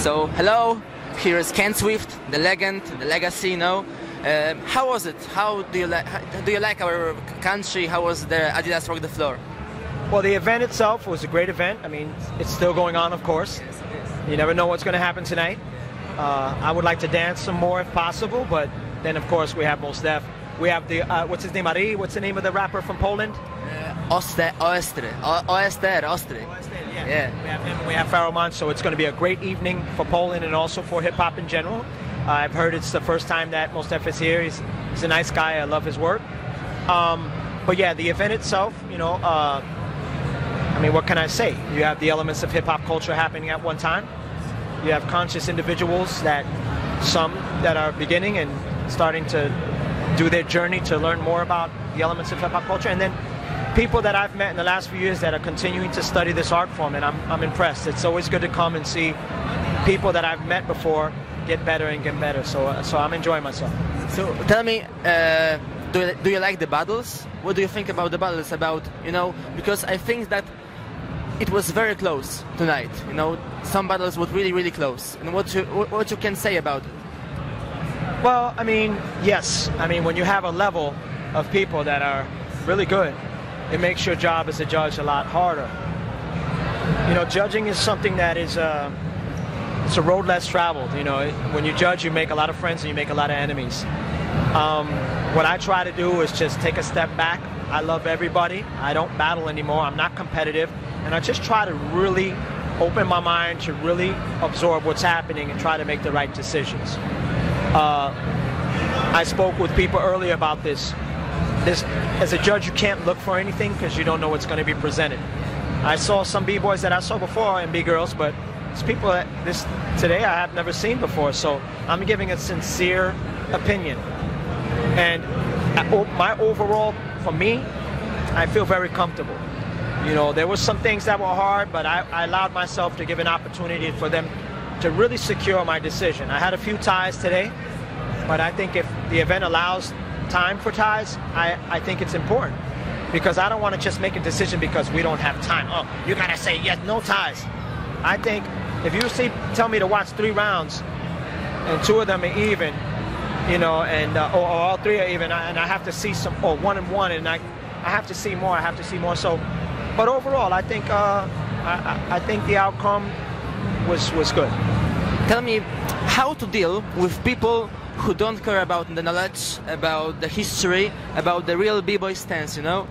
So, hello, here is Ken Swift, the legend, the legacy, you know. How was it? How do you like our country? How was the Adidas Rock the Floor? Well, the event itself was a great event. I mean, it's still going on, of course. Yes, it is. You never know what's going to happen tonight. I would like to dance some more if possible, but then, of course, we have Mos Def. We have the, what's his name, Ari? What's the name of the rapper from Poland? Oester. Yeah. We have him and we have Pharaoh, so it's going to be a great evening for Poland and also for hip-hop in general. I've heard it's the first time that Mos Def is here. He's a nice guy. I love his work. But yeah, the event itself, you know, I mean, what can I say? You have the elements of hip-hop culture happening at one time. You have conscious individuals some that are beginning and starting to do their journey to learn more about the elements of hip-hop culture. And then people that I've met in the last few years that are continuing to study this art form, and I'm impressed. It's always good to come and see people that I've met before get better and get better. So I'm enjoying myself. So tell me, do you like the battles? What do you think about the battles? You know, because I think that it was very close tonight. You know, some battles were really, really close. And what you can say about it? Well, I mean, yes. I mean, when you have a level of people that are really good, it makes your job as a judge a lot harder. You know, judging is something that is it's a road less traveled. You know, when you judge, you make a lot of friends and you make a lot of enemies. What I try to do is just take a step back. I love everybody. I don't battle anymore. I'm not competitive. And I just try to really open my mind to really absorb what's happening and try to make the right decisions. I spoke with people earlier about this. As a judge, you can't look for anything because you don't know what's going to be presented. I saw some B-boys that I saw before and B-girls, but it's people that today I have never seen before. So I'm giving a sincere opinion. And my overall, for me, I feel very comfortable. You know, there were some things that were hard, but I allowed myself to give an opportunity for them to really secure my decision. I had a few ties today, but I think if the event allows time for ties, I think it's important. Because I don't want to just make a decision because we don't have time. Oh, you gotta say yes, no ties. I think if you tell me to watch 3 rounds and 2 of them are even, you know, and or all 3 are even, and I have to see some, or 1 and 1, and I have to see more. I have to see more. So, but overall, I think the outcome was good. Tell me how to deal with people who don't care about the knowledge, about the history, about the real b-boy stance, you know?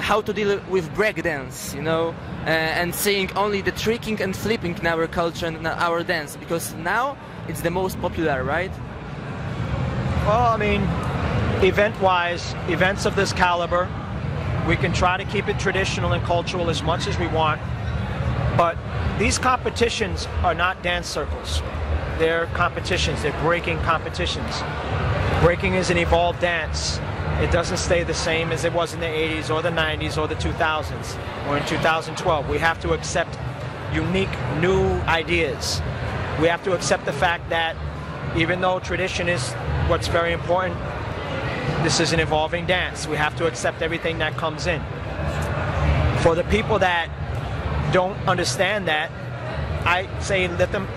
How to deal with breakdance, you know? And seeing only the tricking and flipping in our culture and our dance, because now it's the most popular, right? Well, I mean, event-wise, events of this caliber, we can try to keep it traditional and cultural as much as we want, but these competitions are not dance circles. They're competitions, they're breaking competitions. Breaking is an evolved dance. It doesn't stay the same as it was in the 80s or the 90s or the 2000s or in 2012. We have to accept unique, new ideas. We have to accept the fact that even though tradition is what's very important, this is an evolving dance. We have to accept everything that comes in. For the people that don't understand that, I say let them,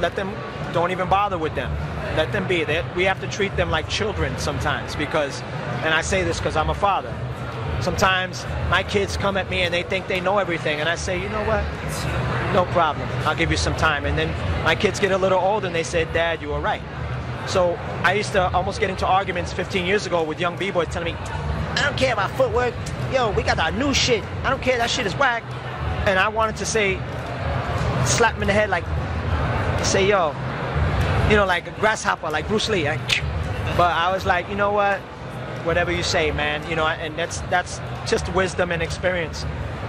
don't even bother with them. Let them be. We have to treat them like children sometimes because, and I say this because I'm a father, sometimes my kids come at me and they think they know everything and I say, you know what, no problem, I'll give you some time. And then my kids get a little older and they say, Dad, you were right. So I used to almost get into arguments 15 years ago with young b-boys telling me, I don't care about footwork, yo, we got our new shit, I don't care, that shit is whack. And I wanted to say, slap him in the head like, say, yo, you know, like a grasshopper, like Bruce Lee. But I was like, you know what? Whatever you say, man. You know, and that's just wisdom and experience.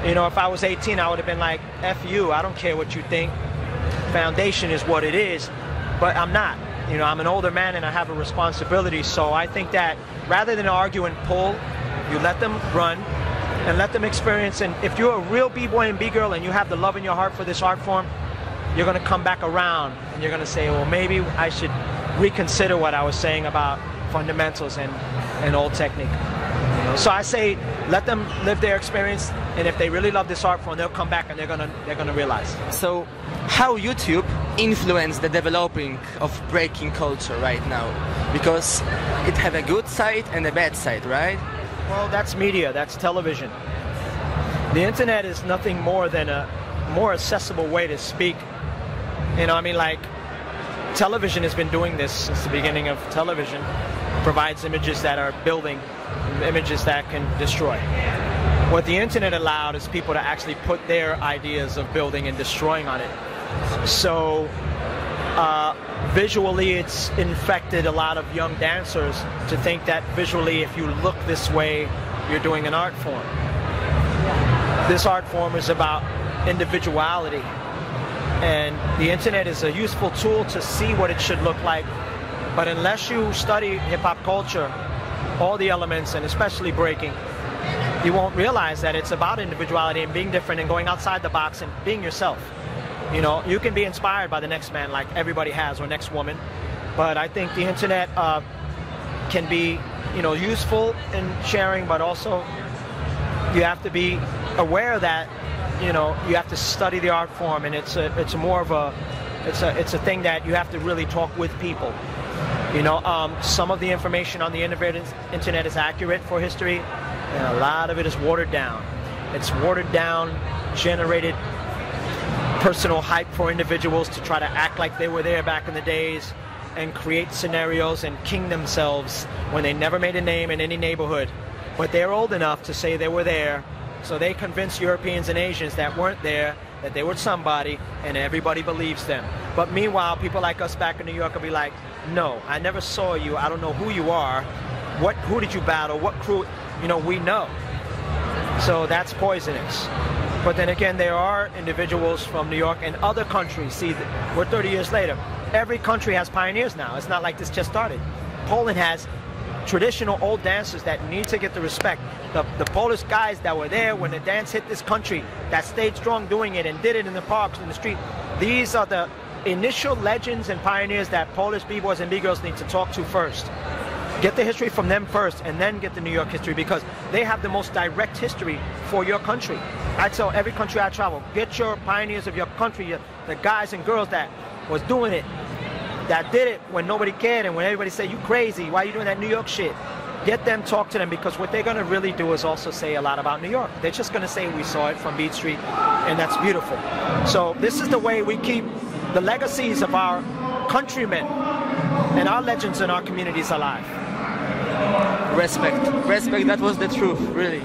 You know, if I was 18, I would have been like, F you, I don't care what you think. Foundation is what it is. But I'm not. You know, I'm an older man and I have a responsibility. So I think that rather than argue and pull, you let them run and let them experience. And if you're a real b-boy and b-girl and you have the love in your heart for this art form, you're going to come back around and you're going to say, well, maybe I should reconsider what I was saying about fundamentals and old technique. You know? So I say, let them live their experience, and if they really love this art form, they'll come back and they're gonna realize. So, how YouTube influence the developing of breaking culture right now? Because it have a good side and a bad side, right? Well, that's media, that's television. The internet is nothing more than a more accessible way to speak. You know, I mean, like, television has been doing this since the beginning of television. Provides images that are building, images that can destroy. What the internet allowed is people to actually put their ideas of building and destroying on it. So visually it's infected a lot of young dancers to think that visually if you look this way, you're doing an art form. This art form is about individuality. And the internet is a useful tool to see what it should look like. But unless you study hip-hop culture, all the elements, and especially breaking, you won't realize that it's about individuality and being different and going outside the box and being yourself. You know, you can be inspired by the next man like everybody has, or next woman. But I think the internet can be, you know, useful in sharing, but also you have to be aware that, you know, you have to study the art form, and it's more of a thing that you have to really talk with people. You know, some of the information on the internet is accurate for history, and a lot of it is watered down. It's watered down, generated personal hype for individuals to try to act like they were there back in the days and create scenarios and king themselves when they never made a name in any neighborhood. But they're old enough to say they were there, so they convince Europeans and Asians that weren't there that they were somebody, and everybody believes them. But meanwhile, people like us back in New York will be like, no, I never saw you, I don't know who you are, who did you battle, what crew, you know, we know. So that's poisonous. But then again, there are individuals from New York and other countries. See, we're 30 years later. Every country has pioneers now. It's not like this just started. Poland has traditional old dancers that need to get the respect. The Polish guys that were there when the dance hit this country, that stayed strong doing it and did it in the parks, in the street. These are the initial legends and pioneers that Polish b-boys and b-girls need to talk to first. Get the history from them first, and then get the New York history, because they have the most direct history for your country. I tell every country I travel, get your pioneers of your country, the guys and girls that was doing it, that did it when nobody cared and when everybody said, you crazy, why are you doing that New York shit? Get them, talk to them, because what they're going to really do is also say a lot about New York. They're just going to say we saw it from Beat Street, and that's beautiful. So this is the way we keep the legacies of our countrymen and our legends in our communities alive. Respect, that was the truth, really.